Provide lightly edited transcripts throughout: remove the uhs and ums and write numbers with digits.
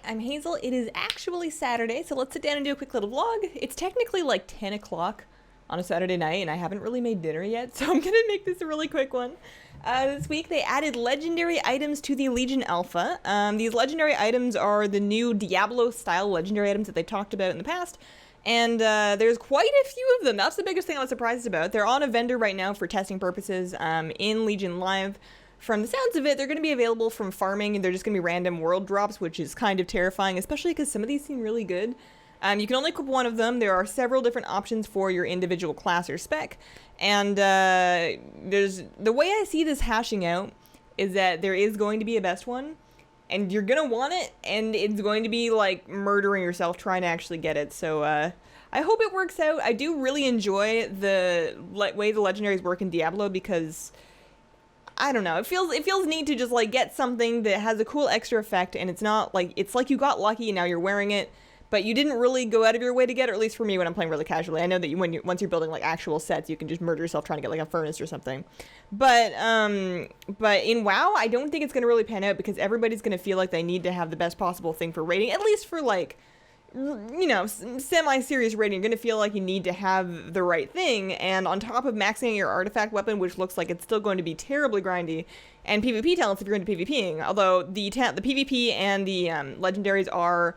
I'm Hazel. It is actually Saturday, so let's sit down and do a quick little vlog. It's technically like 10 o'clock on a Saturday night, and I haven't really made dinner yet, so I'm gonna make this a really quick one. This week they added legendary items to the Legion Alpha. These legendary items are the new Diablo-style legendary items that they talked about in the past, and there's quite a few of them. That's the biggest thing I was surprised about. They're on a vendor right now for testing purposes in Legion Live. From the sounds of it, they're going to be available from farming, and they're just going to be random world drops, which is kind of terrifying, especially because some of these seem really good. You can only equip one of them. There are several different options for your individual class or spec, and there's the way I see this hashing out is that there is going to be a best one, and you're going to want it, and it's going to be like murdering yourself trying to actually get it. So I hope it works out. I do really enjoy the way the legendaries work in Diablo because I don't know. It feels neat to just like get something that has a cool extra effect, and it's not like it's like you got lucky and now you're wearing it, but you didn't really go out of your way to get it. Or at least for me, when I'm playing really casually, I know that once you're building like actual sets, you can just murder yourself trying to get like a furnace or something. But in WoW, I don't think it's gonna really pan out because everybody's gonna feel like they need to have the best possible thing for raiding, at least for like, you know, semi-serious raiding. You're gonna feel like you need to have the right thing, and on top of maxing your artifact weapon, which looks like it's still going to be terribly grindy, and PvP talents if you're into PvPing, although the PvP and the legendaries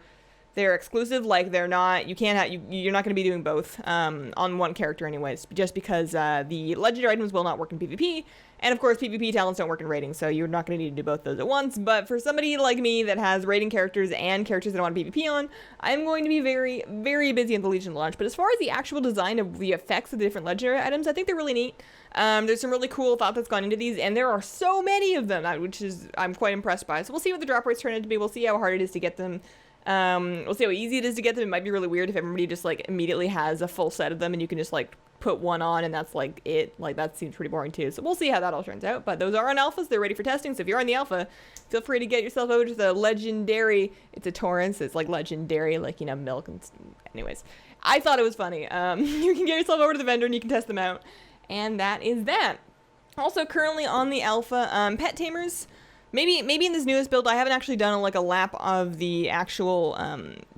they're exclusive. Like they're not, you're not going to be doing both on one character anyways, just because the legendary items will not work in PvP, and of course PvP talents don't work in raiding, so you're not going to need to do both those at once. But for somebody like me that has raiding characters and characters that I want PvP on, I'm going to be very, very busy in the Legion launch. But as far as the actual design of the effects of the different legendary items, I think they're really neat. There's some really cool thought that's gone into these, and there are so many of them, which is I'm quite impressed by. So we'll see what the drop rates turn out to be. We'll see how hard it is to get them. We'll see how easy it is to get them. It might be really weird if everybody just like immediately has a full set of them and you can just like put one on and that's like it. Like that seems pretty boring too. So we'll see how that all turns out. But those are on alphas. They're ready for testing. So if you're on the alpha, feel free to get yourself over to the Legendairy. It's a torrent, so it's like legendary, like, you know, milk. And anyways, I thought it was funny. You can get yourself over to the vendor and you can test them out. And that is that. Also currently on the alpha, pet tamers. Maybe in this newest build, I haven't actually done like a lap of the actual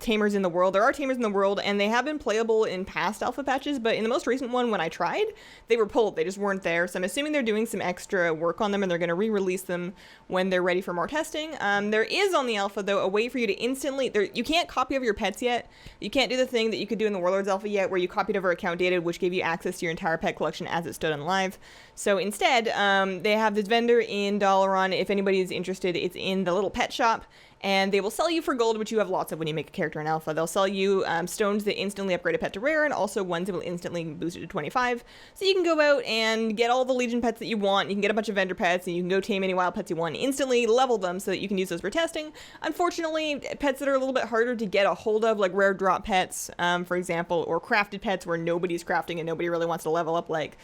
tamers in the world. There are tamers in the world, and they have been playable in past alpha patches, but in the most recent one, when I tried, they were pulled. They just weren't there. So I'm assuming they're doing some extra work on them, and they're going to re-release them when they're ready for more testing. There is on the alpha, though, a way for you to instantly... you can't copy over your pets yet. You can't do the thing that you could do in the Warlords alpha yet, where you copied over account data, which gave you access to your entire pet collection as it stood on live. So instead, they have this vendor in Dalaran. If anybody is interested, it's in the little pet shop, and they will sell you for gold, which you have lots of when you make a character in alpha. They'll sell you stones that instantly upgrade a pet to rare, and also ones that will instantly boost it to 25. So you can go out and get all the Legion pets that you want. You can get a bunch of vendor pets, and you can go tame any wild pets you want, instantly level them so that you can use those for testing. Unfortunately, pets that are a little bit harder to get a hold of, like rare drop pets, for example, or crafted pets where nobody's crafting and nobody really wants to level up, like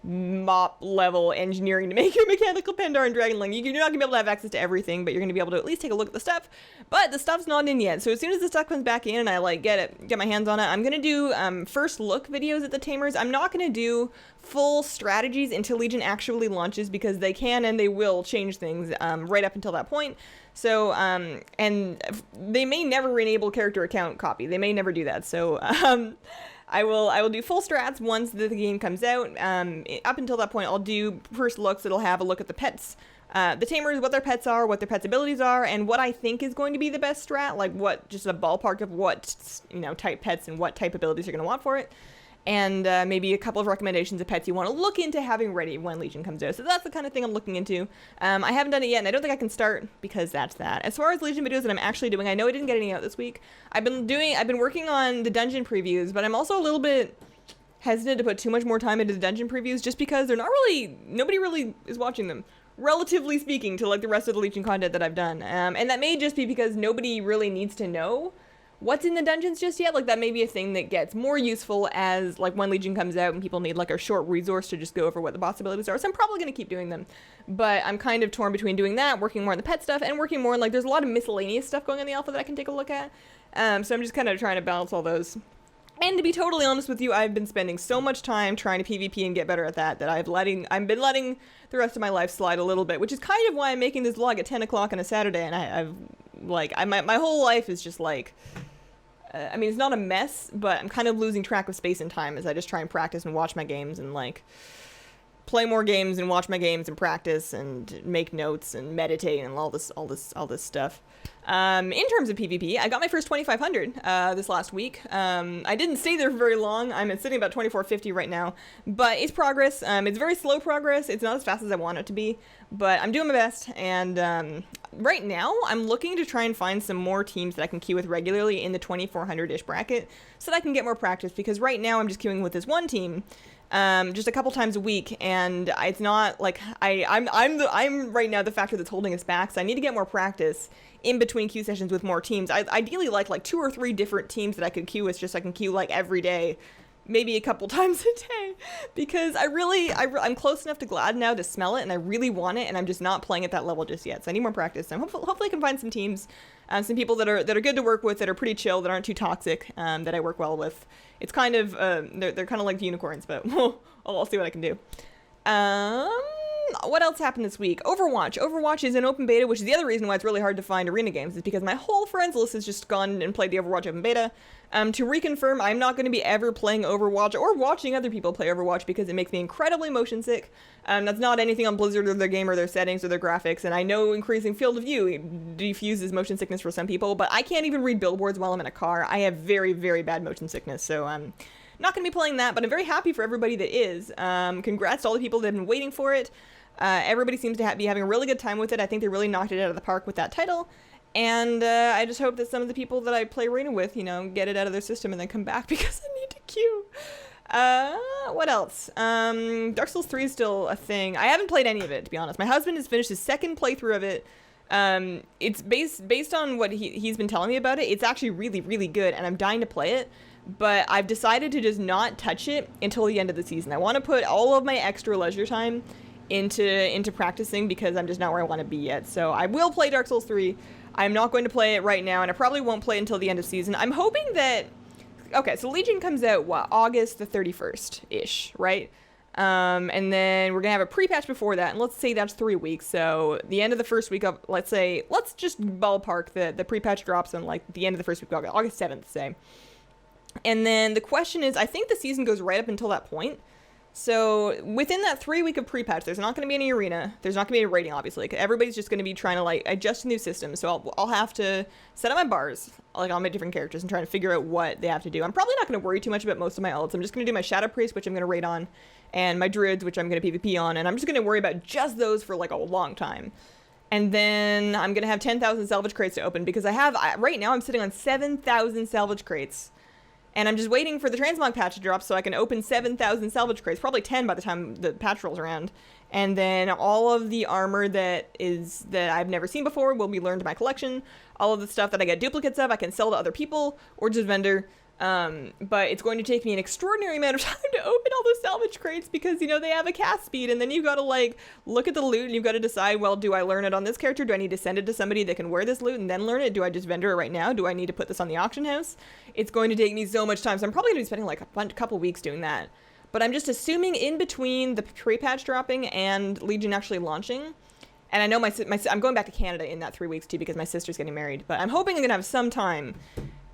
mop level engineering to make your mechanical Pendar and Dragonling. You're not gonna be able to have access to everything, but you're gonna be able to at least take a look at the stuff. But the stuff's not in yet, so as soon as the stuff comes back in and I like get my hands on it, I'm gonna do first look videos at the tamers. I'm not gonna do full strategies until Legion actually launches, because they can and they will change things right up until that point. So and they may never enable character account copy. They may never do that. So I will do full strats once the game comes out. Up until that point, I'll do first looks. It'll have a look at the pets, the tamers, what their pets are, what their pets' abilities are, and what I think is going to be the best strat, like what, just a ballpark of what, you know, type pets and what type abilities you're going to want for it. And maybe a couple of recommendations of pets you want to look into having ready when Legion comes out. So that's the kind of thing I'm looking into. I haven't done it yet, and I don't think I can start because that's that. As far as Legion videos that I'm actually doing, I know I didn't get any out this week. I've been working on the dungeon previews, but I'm also a little bit hesitant to put too much more time into the dungeon previews just because nobody really is watching them, relatively speaking, to like the rest of the Legion content that I've done. And that may just be because nobody really needs to know what's in the dungeons just yet. Like that may be a thing that gets more useful as like when Legion comes out and people need like a short resource to just go over what the possibilities are. So I'm probably going to keep doing them, but I'm kind of torn between doing that, working more on the pet stuff, and working more on like there's a lot of miscellaneous stuff going on in the alpha that I can take a look at. So I'm just kind of trying to balance all those. And to be totally honest with you, I've been spending so much time trying to PvP and get better at that I've been letting the rest of my life slide a little bit, which is kind of why I'm making this vlog at 10 o'clock on a Saturday, and I've like, my whole life is just like, I mean, it's not a mess, but I'm kind of losing track of space and time as I just try and practice and watch my games and, like, play more games and watch my games and practice and make notes and meditate and all this stuff. In terms of PvP, I got my first 2500 this last week. I didn't stay there for very long. I'm sitting about 2450 right now, but it's progress. It's very slow progress. It's not as fast as I want it to be, but I'm doing my best. And right now, I'm looking to try and find some more teams that I can queue with regularly in the 2400-ish bracket so that I can get more practice, because right now I'm just queuing with this one team. Just a couple times a week, and it's not like I'm right now the factor that's holding us back. So I need to get more practice in between queue sessions with more teams. I ideally like 2 or 3 different teams that I could queue with, just so I can queue like every day, maybe a couple times a day, because I'm close enough to Glad now to smell it, and I really want it, and I'm just not playing at that level just yet. So I need more practice. So hopefully I can find some teams, some people that are good to work with, that are pretty chill, that aren't too toxic, that I work well with. It's kind of they're kind of like unicorns, but I'll see what I can do. What else happened this week? Overwatch is in open beta, which is the other reason why it's really hard to find arena games, is because my whole friends list has just gone and played the Overwatch open beta. To reconfirm, I'm not going to be ever playing Overwatch or watching other people play Overwatch, because it makes me incredibly motion sick. That's not anything on Blizzard or their game or their settings or their graphics, and I know increasing field of view diffuses motion sickness for some people, but I can't even read billboards while I'm in a car. I have very, very bad motion sickness, so I'm not going to be playing that, but I'm very happy for everybody that is. Congrats to all the people that have been waiting for it. Everybody seems to be having a really good time with it. I think they really knocked it out of the park with that title. And I just hope that some of the people that I play arena with, get it out of their system and then come back, because I need to queue. What else? Dark Souls 3 is still a thing. I haven't played any of it, to be honest. My husband has finished his second playthrough of it. It's based on what he's been telling me about it. It's actually really, really good, and I'm dying to play it. But I've decided to just not touch it until the end of the season. I want to put all of my extra leisure time into practicing, because I'm just not where I want to be yet. So I will play Dark Souls 3. I'm not going to play it right now, and I probably won't play it until the end of season. I'm hoping that... Okay, so Legion comes out, August the 31st-ish, right? And then we're going to have a pre-patch before that, and let's say that's 3 weeks. So the end of the first week of... Let's just ballpark the pre-patch drops on, the end of the first week of August 7th, say. And then the question is, I think the season goes right up until that point. So within that 3 week of pre-patch, there's not going to be any arena. There's not going to be any rating, obviously. Everybody's just going to be trying to adjust a new system. So I'll have to set up my bars, on my different characters, and try to figure out what they have to do. I'm probably not going to worry too much about most of my ults. I'm just going to do my Shadow Priest, which I'm going to raid on, and my Druids, which I'm going to PvP on, and I'm just going to worry about just those for a long time. And then I'm going to have 10,000 salvage crates to open, because right now I'm sitting on 7,000 salvage crates. And I'm just waiting for the transmog patch to drop so I can open 7,000 salvage crates, probably 10 by the time the patch rolls around. And then all of the armor that I've never seen before will be learned to my collection. All of the stuff that I get duplicates of, I can sell to other people or just vendor. But it's going to take me an extraordinary amount of time to open all those salvage crates, because, they have a cast speed, and then you've got to, look at the loot, and you've got to decide, well, do I learn it on this character? Do I need to send it to somebody that can wear this loot and then learn it? Do I just vendor it right now? Do I need to put this on the auction house? It's going to take me so much time, so I'm probably going to be spending, a couple weeks doing that. But I'm just assuming in between the pre-patch dropping and Legion actually launching, and I know I'm going back to Canada in that 3 weeks, too, because my sister's getting married, but I'm hoping I'm going to have some time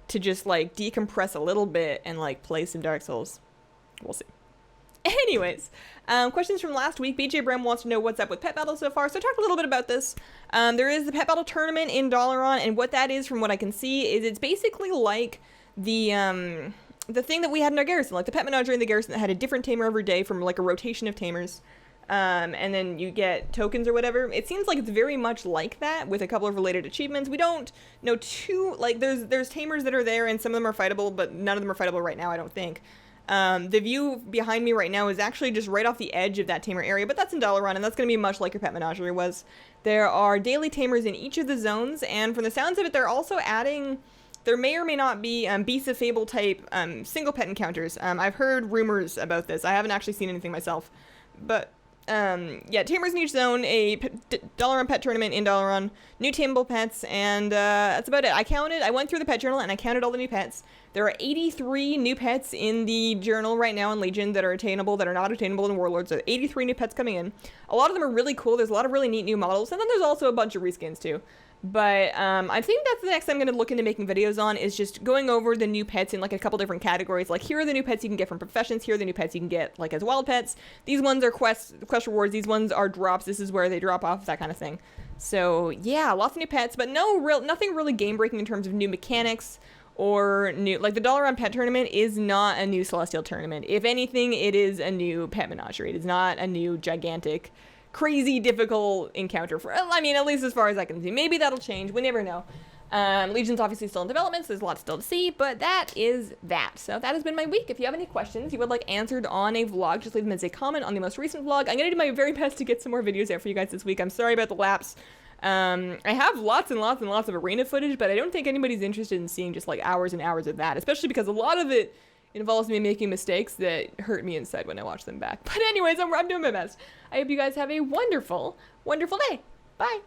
to just decompress a little bit and play some Dark Souls. We'll see. Anyways, questions from last week. BJ Bram wants to know what's up with Pet Battle so far. So I talked a little bit about this. There is the Pet Battle tournament in Dalaran, and what that is, from what I can see, is it's basically like the thing that we had in our garrison, like the Pet Menagerie in the garrison that had a different tamer every day from a rotation of tamers. And then you get tokens or whatever. It seems like it's very much like that, with a couple of related achievements. We don't know there's tamers that are there, and some of them are fightable, but none of them are fightable right now, I don't think. The view behind me right now is actually just right off the edge of that tamer area, but that's in Dalaran, and that's going to be much like your Pet Menagerie was. There are daily tamers in each of the zones, and from the sounds of it, they're also adding... There may or may not be Beasts of Fable type single pet encounters. I've heard rumors about this. I haven't actually seen anything myself, but... tamers in each zone, a Dalaran pet tournament in Dalaran, new tameable pets, and that's about it. I went through the pet journal, and I counted all the new pets. There are 83 new pets in the journal right now in Legion that are attainable, that are not attainable in Warlords. So 83 new pets coming in. A lot of them are really cool. There's a lot of really neat new models, and then there's also a bunch of reskins too. But I think that's the next I'm going to look into making videos on, is just going over the new pets in like a couple different categories. Like, here are the new pets you can get from professions. Here are the new pets you can get like as wild pets. These ones are quest rewards. These ones are drops. This is where they drop off, that kind of thing. So yeah, lots of new pets, but nothing really game breaking in terms of new mechanics or new, like the Dollar Round Pet Tournament is not a new Celestial Tournament. If anything, it is a new pet menagerie. It is not a new gigantic, crazy difficult encounter for, I mean, at least as far as I can see. Maybe that'll change. We never know. Legion's obviously still in development, so there's a lot still to see, but that is that. So that has been my week. If you have any questions you would like answered on a vlog, just leave them as a comment on the most recent vlog. I'm going to do my very best to get some more videos out for you guys this week. I'm sorry about the lapse. I have lots and lots and lots of arena footage, but I don't think anybody's interested in seeing just like hours and hours of that, especially because a lot of it involves me making mistakes that hurt me inside when I watch them back. But anyways, I'm doing my best. I hope you guys have a wonderful, wonderful day. Bye.